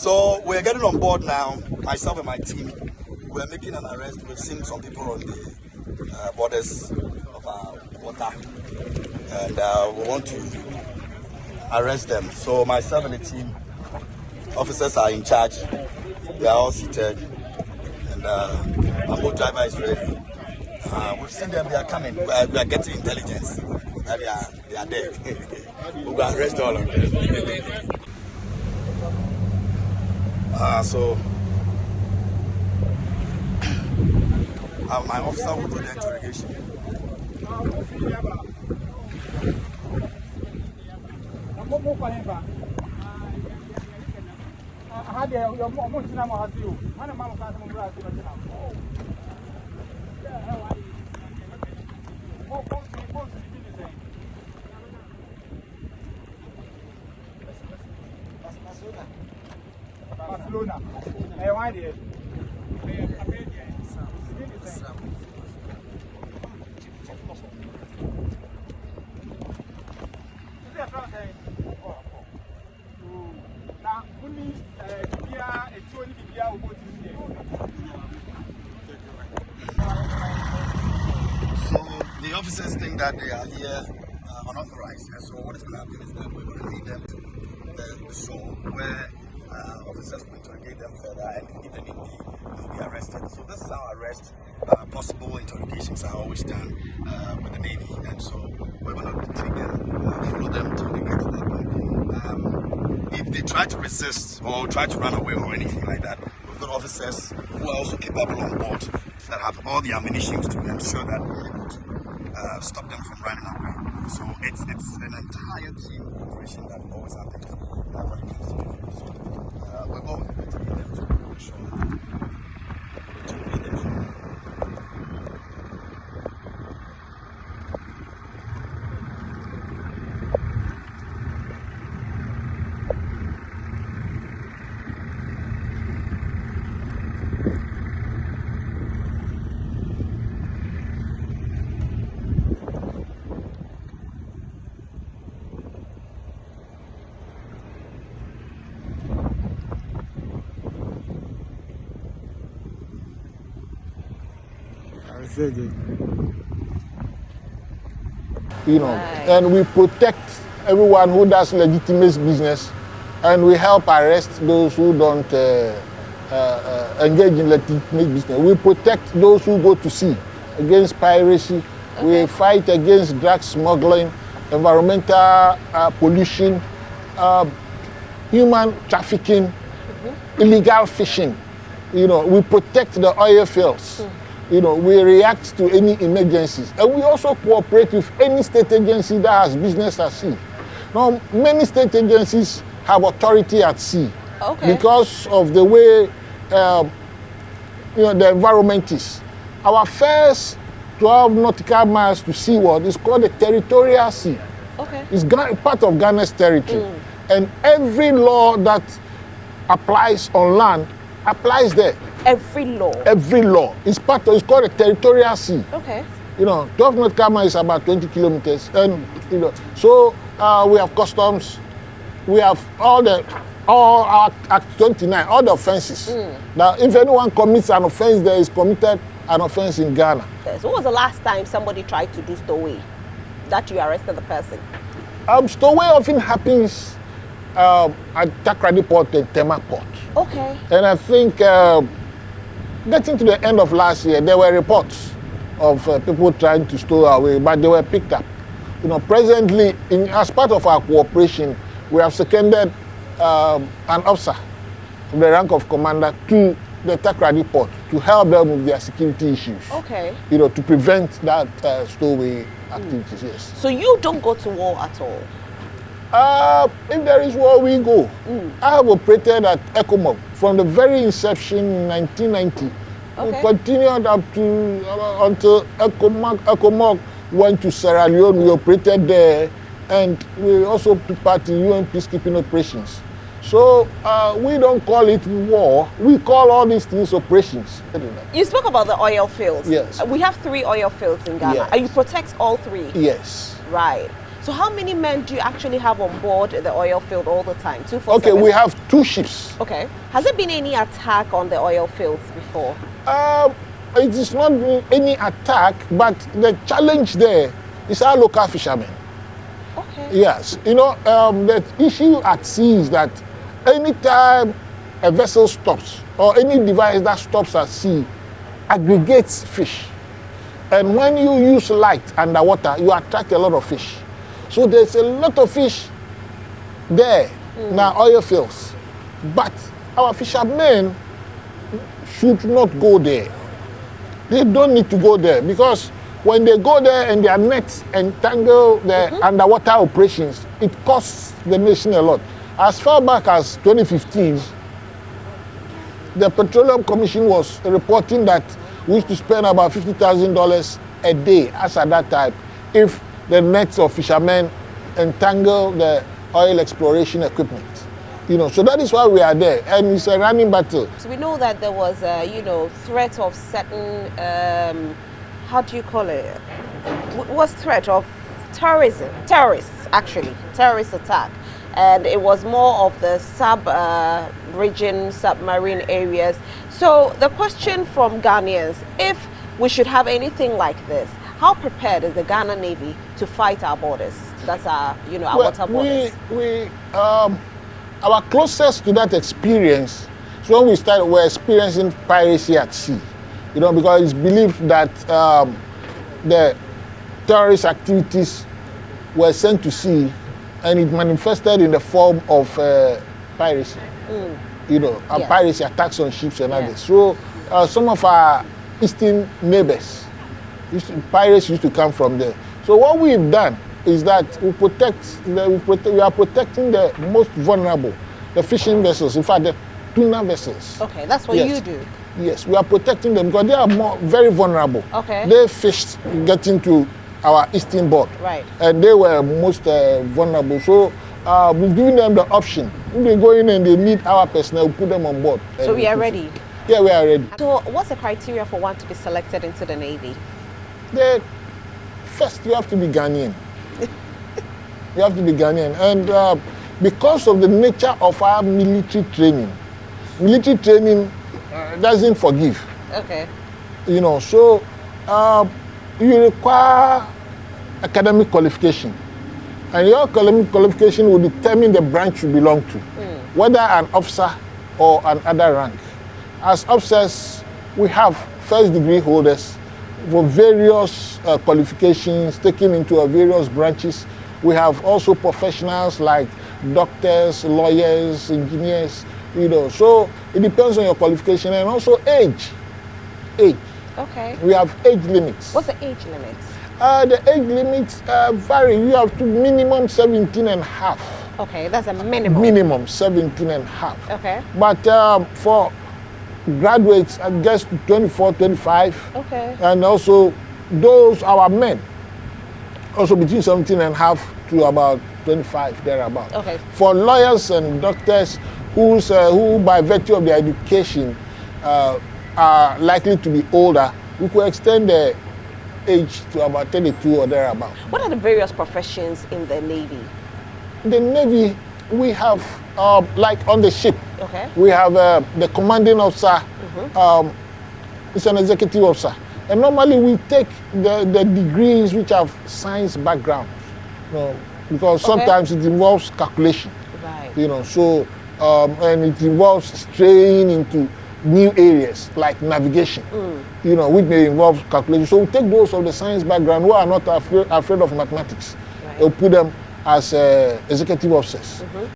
So we're getting on board now, myself and my team. We're making an arrest. We've seen some people on the borders of our water, and we want to arrest them. So myself and the team, officers are in charge. They are all seated, and our boat driver is ready. We've seen them, they are coming. We are getting intelligence that they are there. We're going to arrest all of them. So my officer will do the interrogation. Barcelona. So the officers think that they are here unauthorized, and so what is going to happen is that we're going to lead them to the shore where officers will interrogate them further, and if they need they'll be arrested. So this is how arrest possible interrogations are always done with the Navy, and so we're going to take them, follow them till they get to that point. If they try to resist or try to run away or anything like that, we've got officers who are also capable on board that have all the ammunition to ensure that we're able to stop them from running away. So it's an entire team operation that always happens when it comes to it. So we're going to be able to show And we protect everyone who does legitimate business, and we help arrest those who don't engage in legitimate business. We protect those who go to sea against piracy. Okay. We fight against drug smuggling, environmental pollution, human trafficking, illegal fishing. We protect the oil fields. We react to any emergencies, and we also cooperate with any state agency that has business at sea. Now, many state agencies have authority at sea because of the way the environment is. Our first 12 nautical miles to seaward is called the territorial sea. It's part of Ghana's territory, and every law that applies on land applies there. Every law? Every law. It's called a territorial sea. 12 nautical miles is about 20 kilometers. And, so we have customs, we have all our Act 29, all the offenses. Now, if anyone commits an offense, there is committed an offense in Ghana. So what was the last time somebody tried to do stowaway that you arrested the person? Stowaway often happens at Takrady Port and Tema Port. And I think getting to the end of last year, there were reports of people trying to stow away, but they were picked up. Presently, as part of our cooperation, we have seconded an officer from the rank of commander to the Takrady Port to help them with their security issues. To prevent that stowaway activities. Yes. So you don't go to war at all? If there is war, we go. I have operated at ECOMOG from the very inception in 1990. We continued up to until ECOMOG went to Sierra Leone. We operated there, and we also took part in UN peacekeeping operations. So we don't call it war. We call all these things operations. You spoke about the oil fields. Yes. We have 3 oil fields in Ghana. Yes. And you protect all 3? Yes. Right. So how many men do you actually have on board the oil field all the time? 247? Okay, we have 2 ships. Okay. Has there been any attack on the oil fields before? It is not any attack, but the challenge there is our local fishermen. Okay. Yes, you know, the issue at sea is that anytime a vessel stops or any device that stops at sea aggregates fish. And when you use light underwater, you attract a lot of fish. So there's a lot of fish there in our oil fields. But our fishermen should not go there. They don't need to go there, because when they go there and their nets entangle the underwater operations, it costs the nation a lot. As far back as 2015, the Petroleum Commission was reporting that we used to spend about $50,000 a day as at that time if the nets of fishermen entangle the oil exploration equipment. You know, so that is why we are there, and it's a running battle. So we know that there was a, threat of certain, how do you call it? Was threat of terrorist attack. And it was more of the sub-region, submarine areas. So the question from Ghanaians, if we should have anything like this, how prepared is the Ghana Navy to fight our borders? That's our, our water borders. Our closest to that experience is when we were experiencing piracy at sea. Because it's believed that the terrorist activities were sent to sea, and it manifested in the form of piracy. Piracy, attacks on ships and others. So some of our eastern neighbors, pirates used to come from there. So what we've done is that we are protecting the most vulnerable, the fishing vessels, in fact the tuna vessels. Okay, that's what you do. Yes, we are protecting them because they are very vulnerable. Okay. They fished getting to our eastern board. Right. And they were most vulnerable. So we've given them the option. If they go in and they need our personnel, we put them on board. So we are ready? Yeah, we are ready. So what's the criteria for one to be selected into the Navy? First, you have to be Ghanaian. You have to be Ghanaian. And because of the nature of our military training doesn't forgive. Okay. So you require academic qualification. And your academic qualification will determine the branch you belong to, whether an officer or another rank. As officers, we have first degree holders for various qualifications taken into our various branches. We have also professionals like doctors, lawyers, engineers, So it depends on your qualification and also age. Okay. We have age limits. What's the age limit? The age limits vary. You have to minimum 17 and a half. Okay, that's a minimum. Minimum 17 and a half. Okay. But for graduates, I guess to 24, 25. Okay. And also those, our men, also between 17 and a half to about 25, thereabout. Okay. For lawyers and doctors who by virtue of their education are likely to be older, we could extend the age to about 32 or thereabout. What are the various professions in the Navy? In the Navy, we have, like on the ship, okay, we have the commanding officer, it's an executive officer. And normally we take the degrees which have science background, because sometimes it involves calculation. Right. So, and it involves straying into new areas like navigation, which may involve calculation. So we take those of the science background who are not afraid of mathematics. Right. We'll put them as executive officers.